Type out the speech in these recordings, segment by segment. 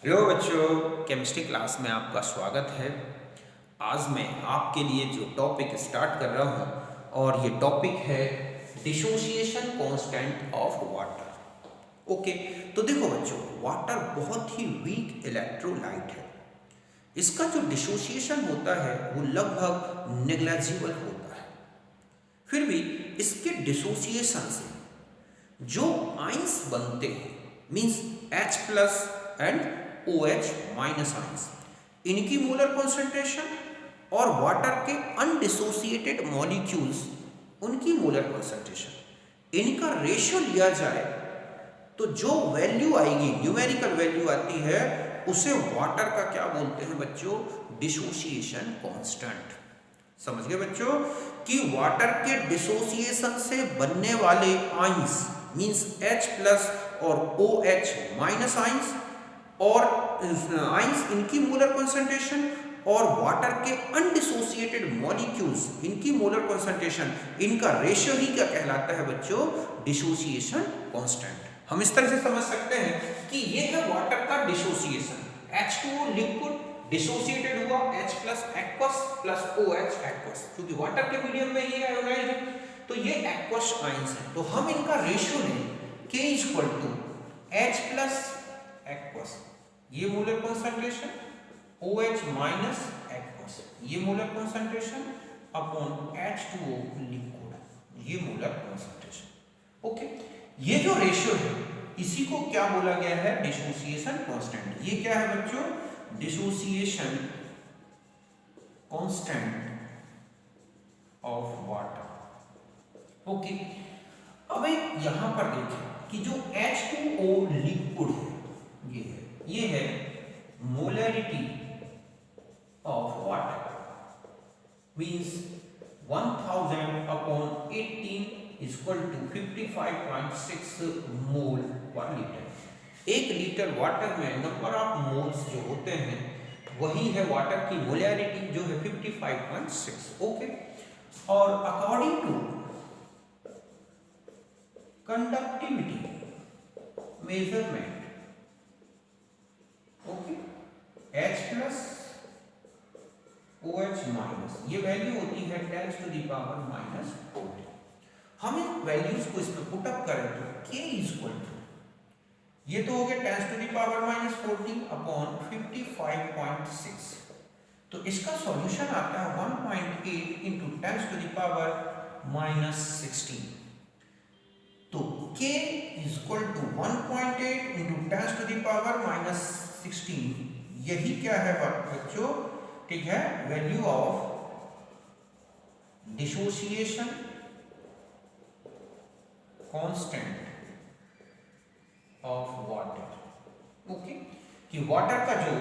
Hello बच्चों, chemistry class में आपका स्वागत है। आज मैं आपके लिए जो टॉपिक स्टार्ट कर रहा हूँ और ये टॉपिक है dissociation constant of water. Okay, तो देखो बच्चों, वाटर बहुत ही वीक इलेक्ट्रोलाइट है। इसका जो डिसोसिएशन होता है वो लगभग नेग्लिजिबल होता है। फिर भी इसके डिसोसिएशन से जो आइंस बनते हैं means H plus and OH minus ions, इनकी मोलर कॉन्सेंट्रेशन और वाटर के अनडिसोसिएटेड मॉलिक्यूल्स उनकी मोलर कॉन्सेंट्रेशन, इनका रेशियो लिया जाए तो जो वैल्यू आएगी, न्यूमेरिकल वैल्यू आती है, उसे वाटर का क्या बोलते हैं बच्चों? Dissociation constant. समझ गए बच्चों कि वाटर के डिसोसिएशन से बनने वाले आइंस मींस H प्लस और OH माइनस आइंस और आइंस, इनकी मोलर कॉन्सेंट्रेशन और वाटर के अनडिसोसिएटेड मॉलिक्यूल्स, इनकी मोलर कॉन्सेंट्रेशन, इनका रेशियो ही क्या कहलाता है बच्चों? Dissociation constant. हम इस तरह से समझ सकते हैं कि ये है वाटर का डिसोसिएशन। H2O लिक्विड डिसोसिएटेड हुआ H plus aqueous plus OH aqueous, क्योंकि वाटर के मीडियम में ये आयोनाइज्ड है तो ये एक्वस आइंस है। तो हम इनका रेशियो लें K equal to H plus aqueous, ये molar concentration, OH minus aqueous, ये molar concentration upon H2O liquid, ये मोलर कॉन्सेंट्रेशन। ओके, ये जो रेशियो है इसी को क्या बोला गया है? Dissociation constant. ये क्या है बच्चों? Dissociation constant of water. Okay, अब एक यहां पर देखें कि जो H2O लिक्विड है, ये है molarity of water means 1000 upon 18 equal to 55.6 mole per litre. 1 litre water में नंबर ऑफ मोल्स जो होते हैं वही है वाटर की मोलरिटी, जो है 55.6। ओके, और according to conductivity measurement, okay, H plus OH minus, ये वैल्यू होती है 10 टू द पावर माइनस 40। हम इन वैल्यूज को इसमें पुट अप करें तो K इक्वल टू, ये तो हो गया 10 to the power minus 40 upon 55.6, तो इसका सॉल्यूशन आता है 1.8 into 10 to the power minus 16। तो K equal to 1.8 into 10 to the power minus 16, यही क्या है बच्चों? ठीक है, value of dissociation constant of water. Okay, कि वाटर का जो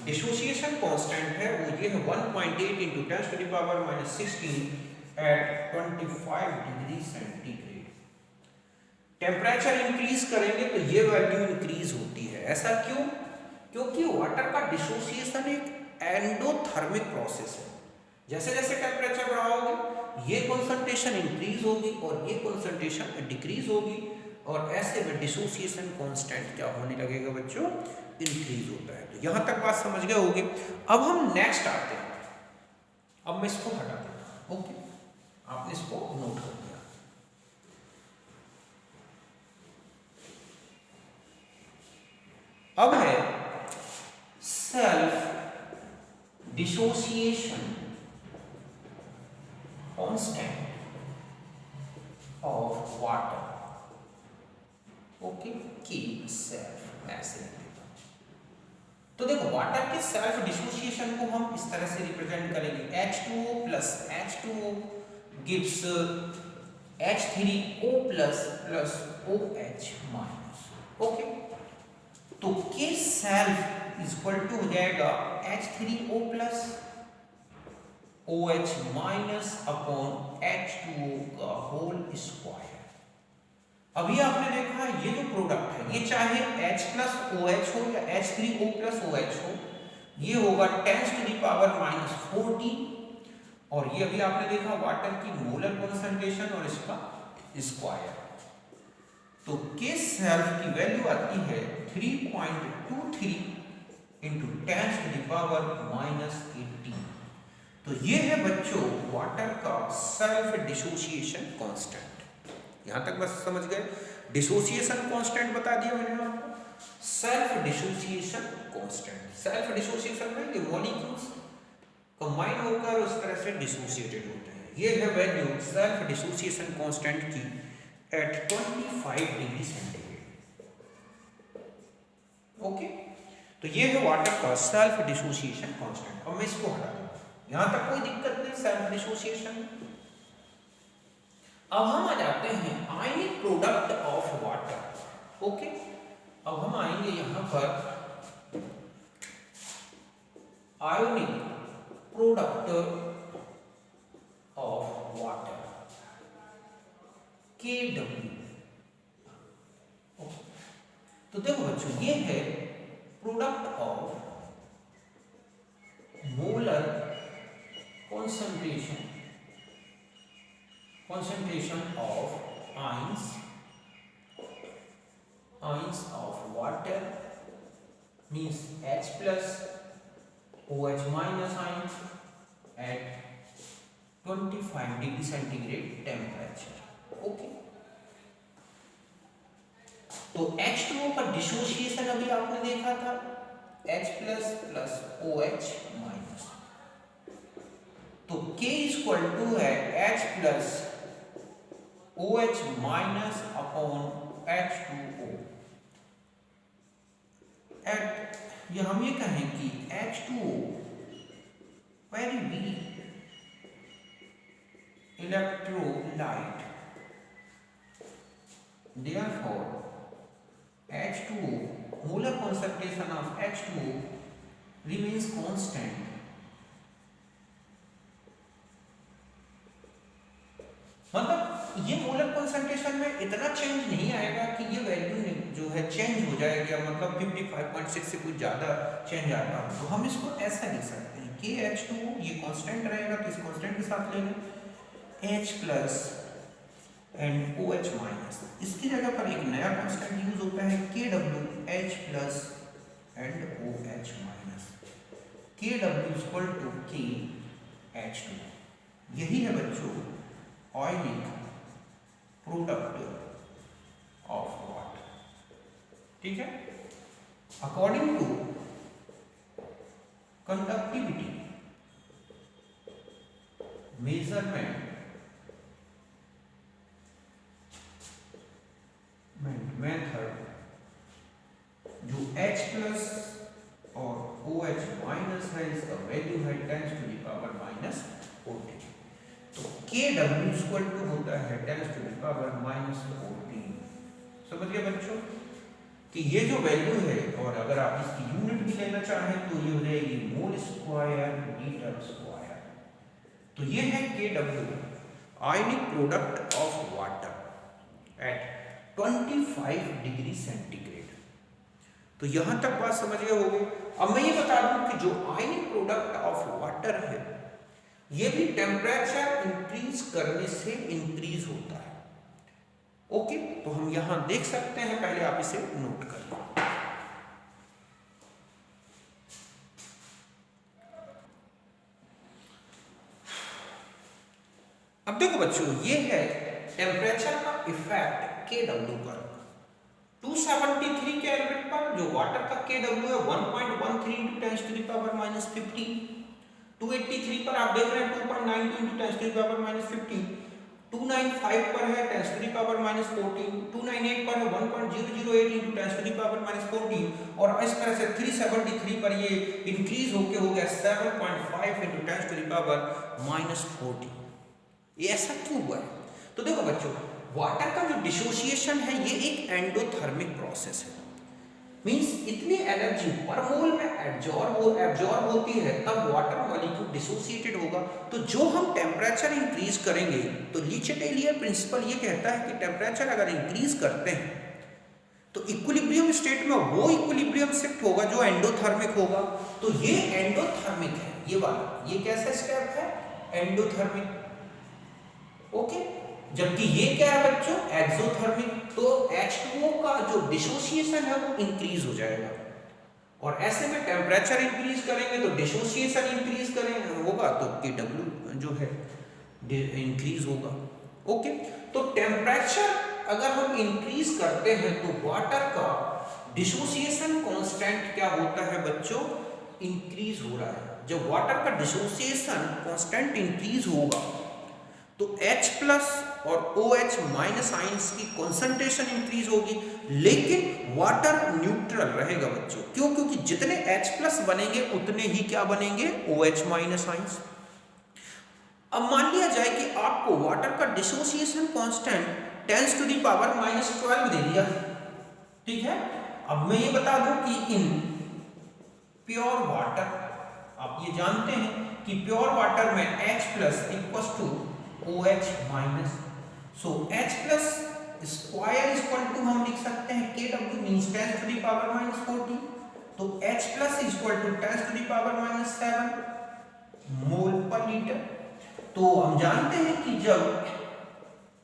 डिसोसिएशन कांस्टेंट है वो ये है 1.8 into 10 to the power minus 16 at 25 degree centigrade. Temperature increase करेंगे तो ये वैल्यू इंक्रीज होती है। ऐसा क्यों? क्योंकि वाटर का डिसोसिएशन एक एंडोथर्मिक प्रोसेस है। जैसे जैसे टेम्परेचर बढ़ाओगे ये कॉन्सेंट्रेशन इंक्रीज होगी और ये कॉन्सेंट्रेशन डिक्रीज होगी, और ऐसे में डिसोसिएशन कांस्टेंट क्या होने लगेगा बच्चों? इंक्रीज होता है। तो यहां तक बात समझ गए होगे। अब हम नेक्स्ट आते हैं। अब मैं इसको हटा देता हूं। ओके, आपने इसको नोट कर दिया। अब है self dissociation constant of water. Okay, की सेल्फ ऐसे लिख देता हूं। तो देखो, वाटर के सेल्फ डिसोसिएशन को हम इस तरह से रिप्रेजेंट करेंगे, H2O plus H2O gives H3O plus plus OH minus. Okay, तो के सेल्फ इक्वल टू हो जाएगा H3O plus OH minus upon H2O का होल स्क्वायर। अभी आपने देखा ये जो प्रोडक्ट है ये चाहे H प्लस OH हो या H3O प्लस OH हो, ये होगा 10 टू द पावर माइनस 40, और ये अभी आपने देखा वाटर की मोलर कॉन्सेंट्रेशन और इसका स्क्वायर। तो के सेल्फ की वैल्यू आती है 3.23 इंटू 10⁻⁻80। तो ये है बच्चों वाटर का सेल्फ डिसोसिएशन कांस्टेंट। यहां तक बस समझ गए। डिसोसिएशन कांस्टेंट बता दिया मैंने आपको, self dissociation constant. Self dissociation में ये मॉलिक्यूल्स कंबाइन होकर उस तरह से डिसोसिएटेड होते हैं। ये है वैल्यू सेल्फ डिसोसिएशन कांस्टेंट की एट 25 डिग्री सेंटीग्रेड। ओके, तो ये है वाटर का सेल्फ डिसोसिएशन कांस्टेंट। अब मैं इसको हटा दूंगा, यहां तक कोई दिक्कत नहीं सेल्फ डिसोसिएशन में। अब हम आ जाते हैं ionic product of water. Okay, अब हम आएंगे यहां पर ionic product of water KW। तो देखो बच्चों, ये है product of molar concentration of ions of water means H plus OH minus ions at 25 degree centigrade temperature। Okay, तो H2O का डिसोसिएशन अभी आपने देखा था H plus plus OH minus. तो K इक्वल टू है H plus OH minus upon H2O। एट ये हम ये कहें कि H2O very weak electrolyte, therefore H2O molar concentration of H2O remains constant। मतलब ये मोलर कंसंट्रेशन में इतना चेंज नहीं आएगा कि ये वैल्यू जो है चेंज हो जाएगी, मतलब 55.6 से कुछ ज़्यादा चेंज आता है। तो हम इसको ऐसा लिख सकते हैं कि H2O ये कांस्टेंट रहेगा, तो इस कांस्टेंट के साथ ले लें H plus and OH minus. इसकी जगह पर एक नया कांस्टेंट यूज होता है KW H plus and OH minus. KW equal to K H2। यही है बच्चों आयनिक प्रोडक्ट ऑफ वाटर। ठीक है, according to conductivity measurement method, जो H प्लस और OH माइनस है इसका वैल्यू है 10⁻⁻14। तो KW इक्वल टू होता है 10⁻⁻14। समझ गए बच्चों कि ये जो वैल्यू है, और अगर आप इसकी यूनिट भी लेना चाहें तो ये हो जाएगी मोल स्क्वायर लीटर स्क्वायर। तो ये है KW ionic product of water at 25 degree centigrade. तो यहां तक बात समझ गए होंगे। अब मैं ये बता दूं कि जो आयनिक प्रोडक्ट ऑफ वाटर है ये भी टेम्परेचर इंक्रीज करने से इंक्रीज होता है। ओके, तो हम यहां देख सकते हैं, पहले आप इसे नोट कर लो। अब देखो बच्चों, ये है टेम्परेचर का इफेक्ट KW पर। 273 केल्विन पर जो वाटर का KW है 1.13 × 10⁻⁻15। 283 पर आप देख रहे हैं 2.92 × 10⁻⁻15। 295 पर है 10⁻⁻14। 298 पर है 1.008 × 10⁻⁻14। और इस तरह से 373 पर ये इंक्रीज होके हो गया 7.5 × 10⁻⁻14। ये ऐसा क्यों हुआ है? तो देखो बच्चों, वाटर का जो डिसोसिएशन है ये एक एंडोथर्मिक प्रोसेस है। मींस इतनी एनर्जी पर मोल में एब्जॉर्ब होती है, तब वाटर मॉलिक्यूल डिसोसिएटेड होगा। तो जो हम टेम्परेचर इंक्रीज करेंगे, तो ले चैटेलियर प्रिंसिपल ये कहता है कि टेम्परेचर अगर इंक्रीज करते हैं तो इक्विलिब्रियम स्टेट में वो इक्विलिब्रियम शिफ्ट होगा जो एंडोथर्मिक होगा। तो ये एंडोथर्मिक है, ये वाला, ये कैसा स्टेप है? एंडोथर्मिक। ओके, जबकि ये क्या है बच्चों? एक्सोथर्मिक। तो H2O का जो डिसोसिएशन है वो इंक्रीज हो जाएगा। और ऐसे में टेम्परेचर इंक्रीज करेंगे तो डिसोसिएशन इंक्रीज करें होगा तो Kw जो है इंक्रीज होगा। ओके, तो टेम्परेचर अगर हम इंक्रीज करते हैं तो वाटर का डिसोसिएशन कांस्टेंट क्या होता है बच्चों, इंक्रीज हो रहा है। जब वाटर का डिसोसिएशन कांस्टेंट इंक्रीज होगा तो H प्लस और OH माइनस आयंस की कॉन्सेंट्रेशन इंक्रीज होगी, लेकिन वाटर न्यूट्रल रहेगा बच्चों। क्यों? क्योंकि जितने H प्लस बनेंगे उतने ही क्या बनेंगे, OH माइनस आयंस। अब मान लिया जाए कि आपको वाटर का dissociation constant 10 to the power -12 दे दिया, ठीक है। अब मैं ये बता दूं कि इन प्योर वाटर, आप ये जानते हैं कि प्योर वाटर में H plus equal to OH minus, so H plus square equal to हम लिख सकते हैं Kw means 10 to the power -14, तो H plus equal to 10 to the power -7 mole per litre. तो हम जानते हैं कि जब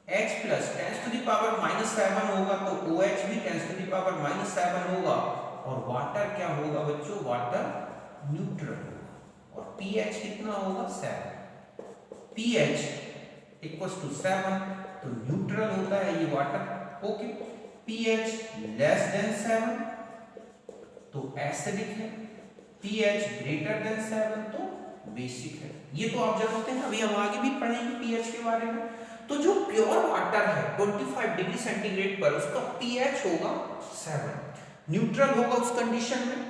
H plus 10 to the power -7 होगा तो OH भी 10 टू द पावर -7 होगा, और वाटर क्या होगा बच्चों, वाटर न्यूट्रल होगा। और pH कितना होगा, 7। pH इक्वल टू 7 तो न्यूट्रल होता है ये water. Okay, pH less than 7 तो एसिडिक है, pH ग्रेटर देन 7 तो बेसिक है। ये तो आप जानते हैं, अभी हम आगे भी पढ़ेंगे pH के बारे में। तो जो प्योर वाटर है 25 डिग्री सेंटीग्रेड पर उसका pH होगा 7, न्यूट्रल होगा उस कंडीशन में।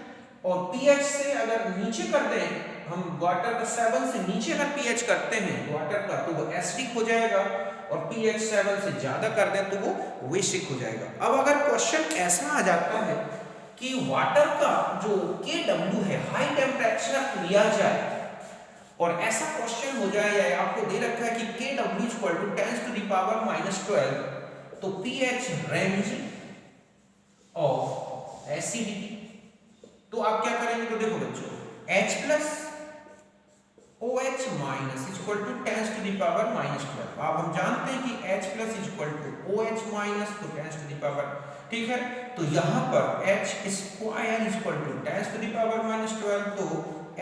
और pH से अगर नीचे कर दें हम वाटर का 7 से नीचे अगर pH करते हैं वाटर का तो वो एसिडिक हो जाएगा, और pH 7 से ज्यादा कर दें तो वो बेसिक हो जाएगा। अब अगर क्वेश्चन ऐसा आ जाता है कि वाटर का जो Kw है हाई टेम्परेचर लिया जाए, और ऐसा क्वेश्चन हो जाए या आपको दे रखा है कि Kw equal to 10 to the power -12, तो pH रेंज ऑफ एसिडिटी, तो आप क्या करेंगे, तो देखो बच्चों H plus OH minus equal to 10 to the power -12। अब हम जानते हैं कि H plus equal to OH minus तो 10 टू द पावर, ठीक है। तो यहाँ पर H square equal to 10 to the power -12, तो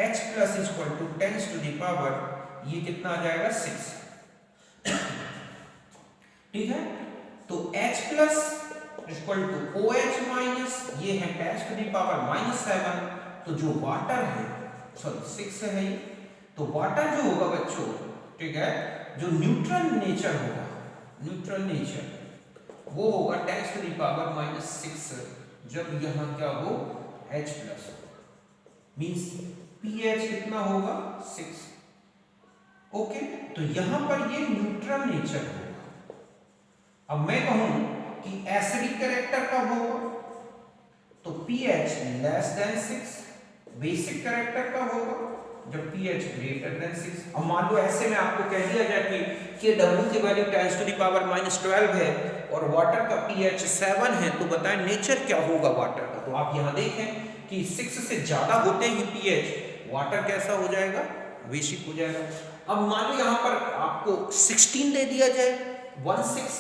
H plus equal to 10 to the power ये कितना आ जाएगा, 6, ठीक है। तो H plus equal to OH minus ये है 10 टू द पावर -7, तो जो वाटर है सॉरी 6 है ये, तो वाटर जो होगा बच्चों, ठीक है, जो न्यूट्रल नेचर होगा, न्यूट्रल नेचर वो होगा 10 टू द पावर -6, जब यहाँ क्या हो H प्लस मींस pH कितना होगा, 6। ओके, तो यहाँ पर ये न्यूट्रल नेचर होगा। अब मैं कहूं कि एसिडिक कैरेक्टर कब होगा, तो pH less than 6, basic character कब होगा, जब pH ग्रेटर देन 6। अब मान लो ऐसे में आपको कह दिया जाए कि Kw की वैल्यू 10 टू द पावर -12 है और वाटर का pH 7 है, तो बताएं नेचर क्या होगा वाटर का। तो आप यहाँ देखें कि 6 से ज्यादा होते ही pH वाटर कैसा हो जाएगा, बेसिक हो जाएगा। अब मान लो यहाँ पर आपको 16 दे दिया जाए 16,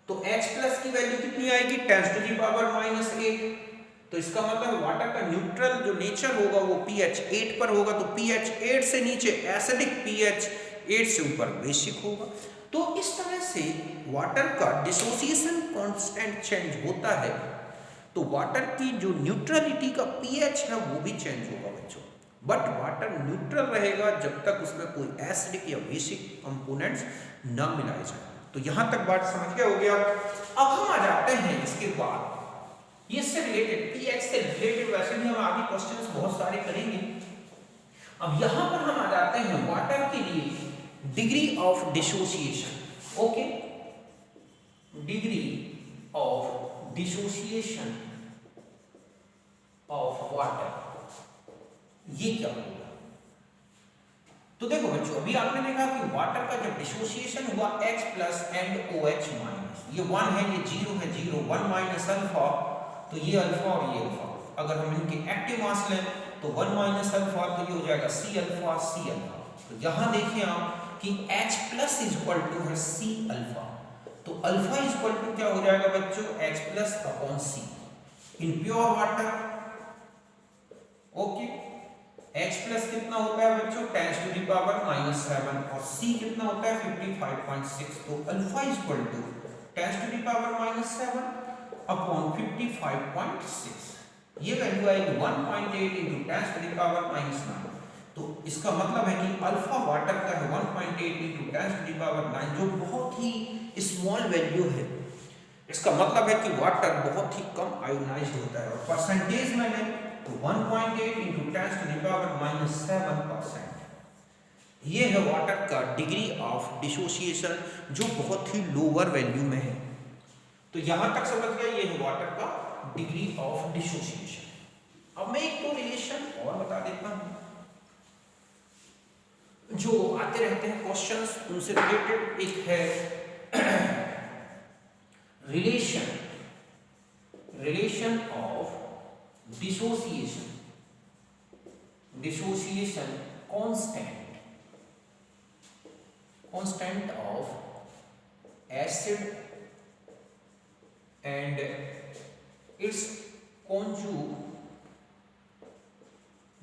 तो H प्लस की वैल्यू कितनी आएगी, 10 टू द पावर -8, तो इसका मतलब वाटर का न्यूट्रल जो नेचर होगा वो pH 8 पर होगा, तो pH 8 से नीचे एसिडिक, pH 8 से ऊपर बेसिक होगा। तो इस तरह से वाटर का डिसोसिएशन कांस्टेंट चेंज होता है, तो वाटर की जो न्यूट्रलिटी का pH है वो भी चेंज होगा बच्चों। बट वाटर न्यूट्रल रहेगा जब तक उसमें कोई एसिडिक या बेसिक कंपोनेंट्स न मिलाए जाए। तो यहां तक बात समझ गए हो गया। अब हम आ जाते हैं इसके बाद ये से रिलेटेड, pH से रिलेटेड वैसे भी हम आगे क्वेश्चंस बहुत सारे करेंगे। अब यहां पर हम आ जाते हैं वाटर के लिए degree of dissociation. Okay, degree of dissociation of water, ये क्या होगा। तो देखो बच्चों, अभी आपने देखा कि वाटर का जब डिसोसिएशन हुआ H plus and OH minus, ये 1 है, ये 0 है, 0 1 माइनस अल्फा, तो ये अल्फा और ये अल्फा। अगर हम इनके एक्टिव मास लें तो 1 माइनस अल्फा, तो ये हो जाएगा C अल्फा C अल्फा। तो यहां देखिए आप कि H प्लस इक्वल टू है C अल्फा, तो अल्फा इक्वल टू क्या हो जाएगा बच्चों, H plus upon C। In pure water okay. H plus कितना होता है बच्चों 10⁻⁻7 और C कितना होता है 55.6। तो अल्फा इक्वल टू 10⁻⁻7 अपॉन 55.6। ये वैल्यू आएगी 1.8 इंटू 10⁻⁹। तो इसका मतलब है कि अल्फा वाटर का है 1.8 इंटू 10⁻⁹, जो बहुत ही स्मॉल वैल्यू है। इसका मतलब है कि वाटर बहुत ही कम आयोनाइज्ड होता है। और परसेंटेज में लें तो 1.8 इंटू 10⁻⁷%। ये है वाटर का डिग्री ऑफ डिसोसिएशन, जो बहुत ही लोअर वैल्यू में है। तो यहां तक समझ गया, ये है वाटर का डिग्री ऑफ डिसोसिएशन। अब मैं एक तो रिलेशन और बता देता हूं जो आते रहते हैं क्वेश्चंस, उनसे रिलेटेड एक है relation of dissociation constant of acid and it's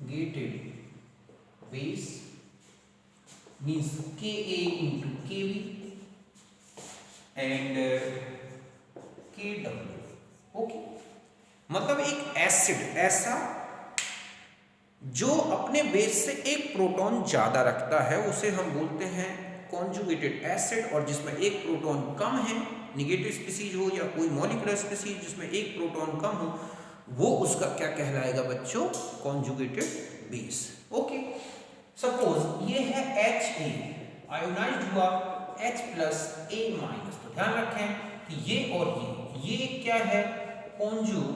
conjugated base means Ka into Kb and Kw। Okay, मतलब एक एसिड ऐसा जो अपने बेस से एक प्रोटॉन ज्यादा रखता है उसे हम बोलते हैं कॉन्जुगेटेड एसिड, और जिसमें एक प्रोटॉन कम है, नेगेटिव स्पीसीज हो या कोई मॉलिक्यूलर स्पीसीज जिसमें एक प्रोटॉन कम हो, वो उसका क्या कहलाएगा बच्चों, कॉन्जुगेटेड बेस। ओके, सपोज ये है Ha आयोनाइज्ड हुआ H प्लस A माइनस। तो ध्यान रखें कि ये और ये क्या है, कॉन्जुगेटेड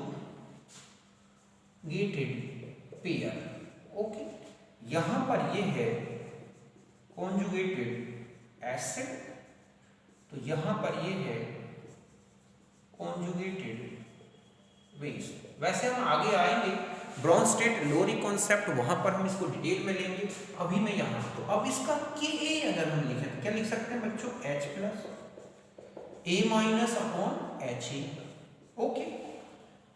पेयर। ओके, यहां पर ये है कॉन्जुगेटेड एसिड, तो यहां पर ये है कॉन्जुगेटेड बेस। वैसे हम आगे आएंगे, ब्रॉन्स्टेड लोरी कॉन्सेप्ट, वहां पर हम इसको डिटेल में लेंगे। अभी मैं यहां तो अब इसका Ka अगर हम लिखें तो क्या लिख सकते हैं बच्चों, H plus A minus upon Ha। Okay,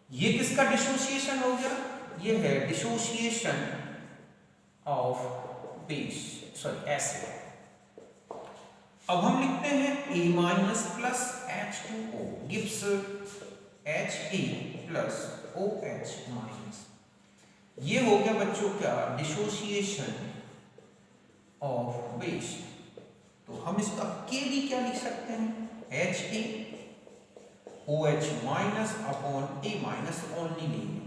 ये किसका डिसोसिएशन हो गया, ये है dissociation of base, sorry acid. अब हम लिखते हैं A minus plus H2O gives Ha plus OH minus. ये हो गया बच्चों क्या, डिसोसिएशन ऑफ बेस। तो हम इसका K भी क्या लिख सकते हैं, HaOH minus upon A minus only लेंगे।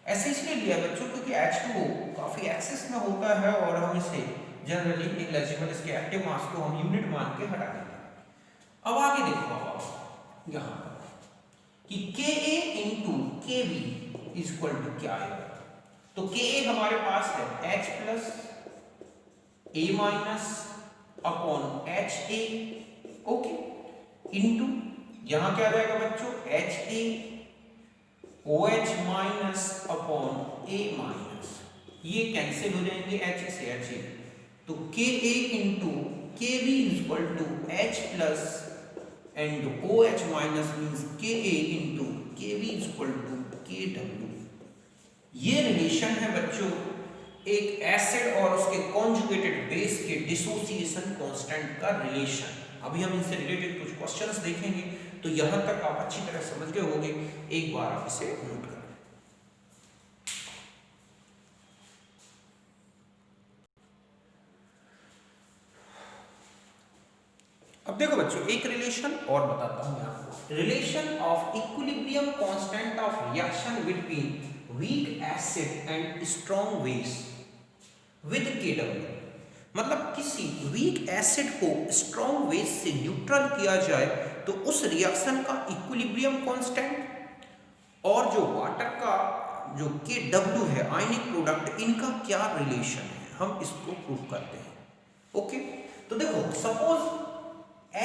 ऐसे इसलिए लिया बच्चों क्योंकि H2O काफी एक्सेस में होता है और हम इसे जनरली नेग्लिजिबल, इसके एक्टिव मास को हम यूनिट मान के हटा देते हैं। अब आगे देखो आप यहां कि Ka into Kb equal to क्या आएगा। तो Ka हमारे पास है H plus A minus upon Ha। Okay, into यहां क्या आ जाएगा बच्चों, HaOH minus upon A minus. ये कैंसिल हो जाएंगे H से Ha। तो Ka into Kb equal to H plus and OH minus means Ka into Kb equal to Kw। ये रिलेशन है बच्चों एक एसिड और उसके कॉन्जुगेटेड बेस के डिसोसिएशन कांस्टेंट का रिलेशन। अभी हम इनसे रिलेटेड कुछ क्वेश्चंस देखेंगे, तो यहां तक आप अच्छी तरह समझ गए होंगे, एक बार आप इसे नोट करें। अब देखो बच्चों, एक रिलेशन और बताता हूं मैं आपको, relation of equilibrium constant of reaction between weak acid and strong base with Kw। मतलब किसी वीक एसिड को स्ट्रॉन्ग बेस से न्यूट्रल किया जाए तो उस रिएक्शन का इक्विलिब्रियम कांस्टेंट और जो वाटर का जो Kw है आयनिक प्रोडक्ट, इनका क्या रिलेशन है, हम इसको प्रूव करते हैं। ओके, तो देखो सपोज Ha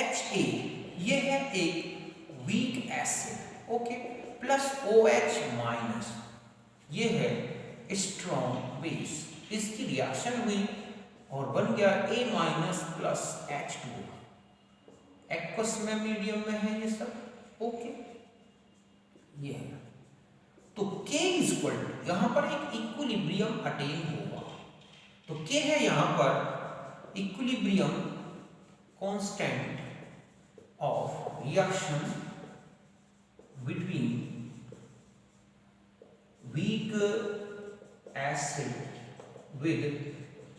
ये है एक weak acid, okay, plus OH minus ये है स्ट्रॉन्ग बेस। इसकी रिएक्शन हुई और बन गया A minus plus H2O। Aqueous में मीडियम में है ये सब। ओके, ये है तो K इज इक्वल टू, यहाँ पर एक इक्विलिब्रियम अटेन होगा। तो K है यहाँ पर equilibrium constant of reaction between weak acid with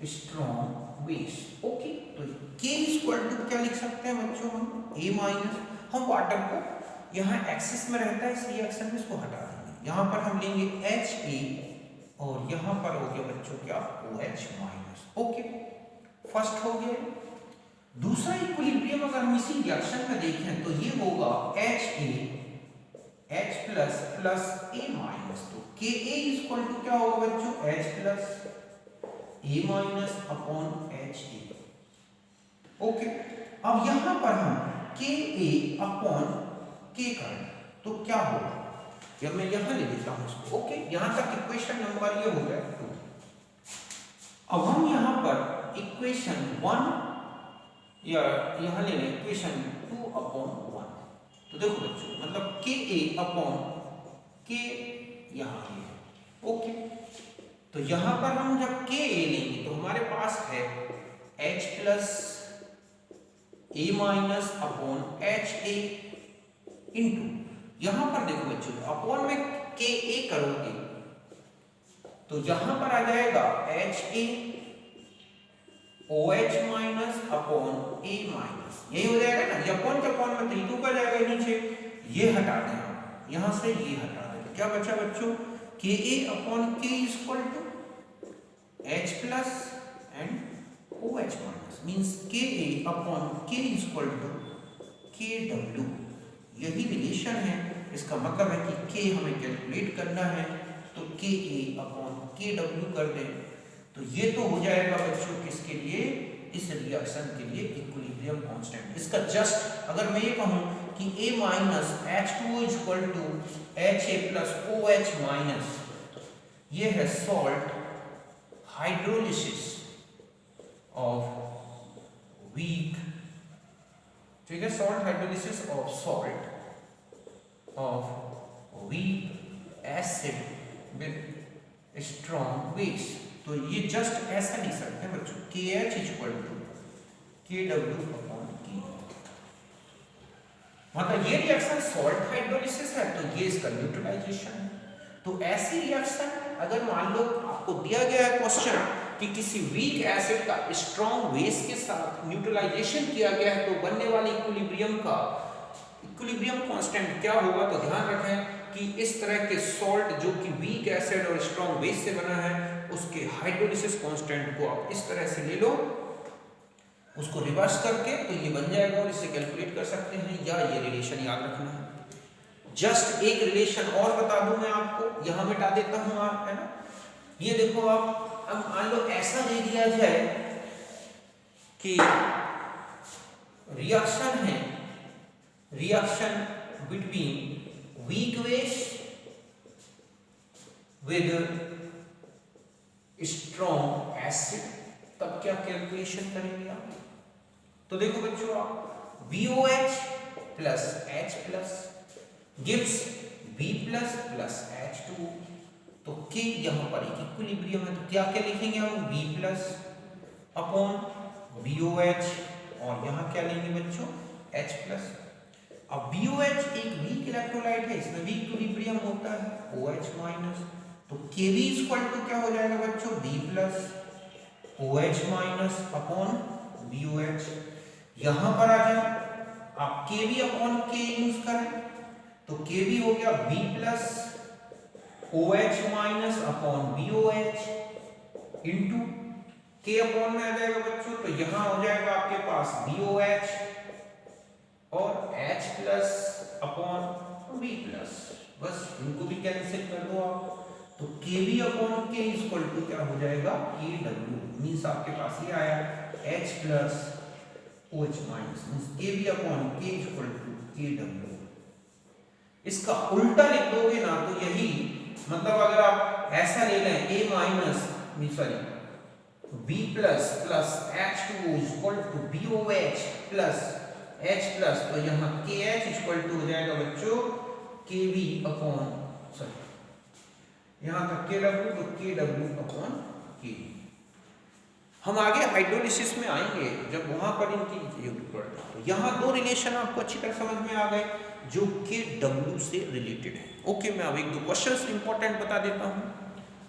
strong base। Okay, तो K इक्वल टू क्या लिख सकते हैं बच्चों हम A माइनस, हम वाटर को यहाँ एक्सिस में रहता है इस रिएक्शन में, इसको हटा देंगे। यहाँ पर हम लेंगे HA और यहाँ पर हो गया बच्चों क्या OH माइनस। ओके, फर्स्ट हो गया। दूसरा इक्विलिब्रियम अगर हम इसी रिएक्शन में देखें तो ये होगा HA H plus plus A minus. तो Ka इक्वल टू क्या होगा बच्चों H plus A minus upon HA। Okay, अब यहां पर हम Ka अपॉन K करें तो क्या होगा, जब मैं यहां ले लेता हूं इसको। ओके, यहां तक इक्वेशन नंबर ये हो गया 2। अब हम यहां पर इक्वेशन 1 या यहां ले लें इक्वेशन 2 अपॉन 1। तो देखो बच्चों, मतलब Ka अपॉन K यहाँ है। ओके, तो यहाँ पर हम जब Ka लेंगे तो हमारे पास है H plus A minus upon HA into, यहाँ पर देखो बच्चों अपॉन में Ka करोगे तो यहाँ पर आ जाएगा HA OH minus upon A minus, यही हो जाएगा ना। ये अपॉन के अपॉन में 3 का जाएगा नीचे, ये हटा दें आप, यहाँ से ये हटा दें, क्या बचा बच्चों Ka upon K equal to H plus and OH minus, means Ka upon K equal to KW। यही रिलेशन है, इसका मतलब है कि K हमें कैलकुलेट करना है तो Ka अपॉन KW कर दें। तो ये तो हो जाएगा बच्चों किसके लिए, इस रिएक्शन के लिए इक्विलिब्रियम कांस्टेंट। इसका जस्ट अगर मैं ये कहूं कि A minus H2O equal to HA plus OH minus, ये है सॉल्ट हाइड्रोलिसिस ऑफ वीक, ठीक है, salt hydrolysis of salt of weak acid with strong base. तो ये जस्ट ऐसा लिख सकते हैं बच्चों KH equal to KW upon K। मतलब ये रिएक्शन सॉल्ट हाइड्रोलिसिस है तो ये इसका न्यूट्रलाइजेशन है। तो ऐसी रिएक्शन अगर मान लो आपको दिया गया है क्वेश्चन कि किसी वीक एसिड का स्ट्रॉन्ग बेस के साथ न्यूट्रलाइजेशन किया गया है तो बनने वाले इक्विलिब्रियम का इक्विलिब्रियम कांस्टेंट क्या होगा, तो ध्यान रखें कि इस तरह के सॉल्ट जो कि वीक एसिड और स्ट्रॉन्ग बेस से बना है उसके हाइड्रोलिसिस कांस्टेंट को आप इस तरह से ले लो, उसको रिवर्स करके तो ये बन जाएगा और इससे कैलकुलेट कर सकते हैं, या ये रिलेशन याद रखना है। जस्ट एक रिलेशन और बता दूं मैं आपको, यहां मिटा देता हूं आप, है ना। ये देखो आप, अब मान लो ऐसा दे दिया जाए कि रिएक्शन है, reaction between weak base with strong acid, तब क्या कैलकुलेशन करेंगे आप। तो देखो बच्चों आप BOH plus H plus gives B plus plus H2। तो K यहाँ पर एक इक्विलिब्रियम है तो क्या क्या लिखेंगे हम B प्लस अपॉन BOH और यहाँ क्या लेंगे बच्चों H प्लस। अब BOH एक वीक इलेक्ट्रोलाइट है, इसमें भी इक्विलिब्रियम होता है OH माइनस, तो Kb इक्वल टू क्या हो जाएगा बच्चों B plus OH minus upon BOH। यहां पर आ जाए आप Kb अपॉन K यूज करें तो Kb हो गया B plus OH minus upon BOH into K upon में आ जाएगा बच्चों, तो यहां हो जाएगा आपके पास BOH और H plus upon B plus, बस इनको भी कैंसिल कर दो आप। तो Kb upon K equal to क्या हो जाएगा KW, मींस आपके पास ये आया H plus OH minus, means Kb upon K equal to KW। इसका उल्टा लिख दोगे ना तो यही, मतलब अगर आप ऐसा ले लें A minus B plus plus H2O equal to BOH plus H plus, तो यहाँ KH इक्वल टू हो जाएगा बच्चों KB अपॉन यहाँ था KW, तो KW अपॉन K। हम आगे हाइड्रोलिसिस में आएंगे जब वहां पर इनकी तो यहाँ दो रिलेशन आपको अच्छी तरह समझ में आ गए जो KW से रिलेटेड है। ओके, मैं अब एक दो क्वेश्चंस इंपॉर्टेंट बता देता हूं,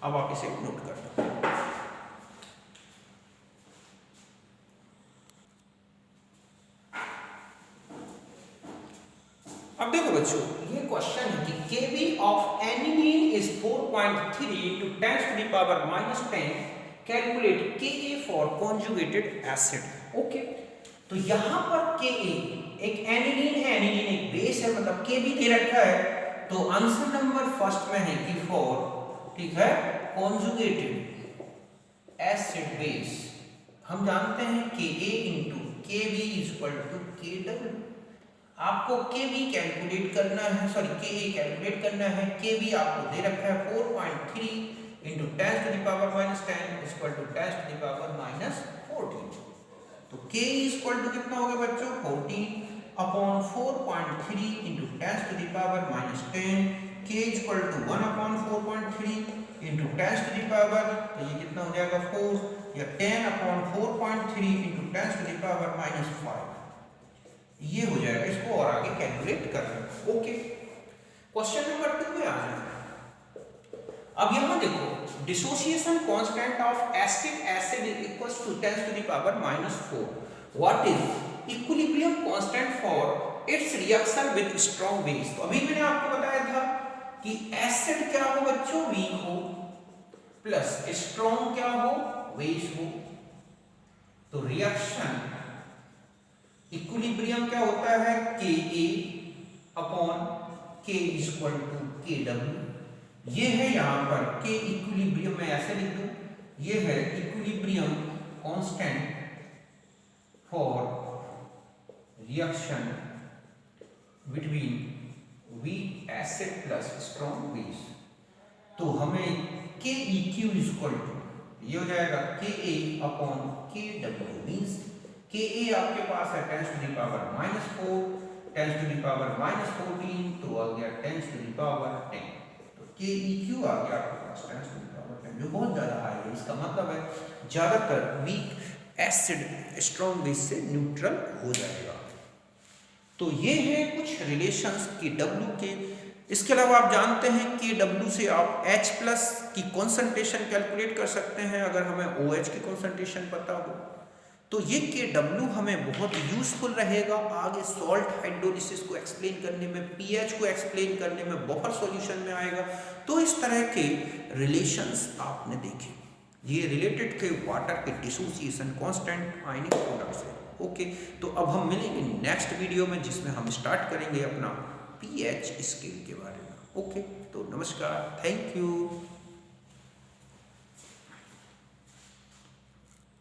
अब आप इसे नोट कर लो। अब देखो बच्चों, ये क्वेश्चन है कि Kb of aniline is 4.3 into 10 to the power -10, calculate Ka for conjugated acid. Okay, तो यहां पर Ka एक एनिलीन है, एनिलीन एक बेस है, मतलब Kb दे रखा है, तो आंसर नंबर फर्स्ट में है कि फॉर, ठीक है, कॉन्जुगेटेड एसिड बेस हम जानते हैं Ka into Kb is equal to Kw। आपको Kb कैलकुलेट करना है, सॉरी Ka कैलकुलेट करना है। Kb आपको दे रखा है 4.3 into 10 to the power -10 is equal to 10 to the power -14। तो K is equal to कितना होगा बच्चों, 14 upon 4.3 into 10 to the power -10। K is equal to 1 upon 4.3 into 10 to the power, तो ये कितना हो जाएगा 4, या 10 upon 4.3 into 10 to the power -5, ये हो जाएगा। इसको और आगे कैलकुलेट कर रहे हैं। ओके, क्वेश्चन नंबर 2 में आ जाए। अब यहां देखो, dissociation constant of acetic acid equals to 10 to the power -4। What is equilibrium constant for its reaction with strong base. तो अभी मैंने आपको बताया था कि एसिड क्या हो बच्चों, वीक हो, प्लस स्ट्रांग क्या हो, बेस हो। तो रिएक्शन इक्विलिब्रियम क्या होता है, Ka upon K is equal to Kw। ये है यहां पर K इक्विलिब्रियम, में ऐसे लिख दूं, ये है equilibrium constant for reaction between weak acid plus strong base. तो हमें Keq इज इक्वल टू, ये हो जाएगा Ka upon Kw, means Ka आपके पास है 10 to the power -4, 10 to the power -14, तो आ गया 10 to the power 10। तो Keq आ गया आपके पास 10 to the power 10, जो बहुत ज्यादा हाई है। इसका मतलब है ज्यादातर वीक एसिड स्ट्रॉन्ग बेस से न्यूट्रल हो जाएगा। तो ये है कुछ रिलेशंस Kw के। इसके अलावा आप जानते हैं Kw से आप H+ की कॉन्सेंट्रेशन कैलकुलेट कर सकते हैं अगर हमें OH की कॉन्सेंट्रेशन पता हो। तो ये Kw हमें बहुत यूजफुल रहेगा आगे सॉल्ट हाइड्रोलिसिस को एक्सप्लेन करने में, pH को एक्सप्लेन करने में, बहुत सॉल्यूशन में आएगा। तो इस तरह के रिलेशंस आपने देखे, ये रिलेटेड थे वाटर के डिसोसिएशन कांस्टेंट आयनिक प्रोडक्ट से। ओके, तो अब हम मिलेंगे नेक्स्ट वीडियो में जिसमें हम स्टार्ट करेंगे अपना pH स्केल के बारे में। ओके, तो नमस्कार, थैंक यू।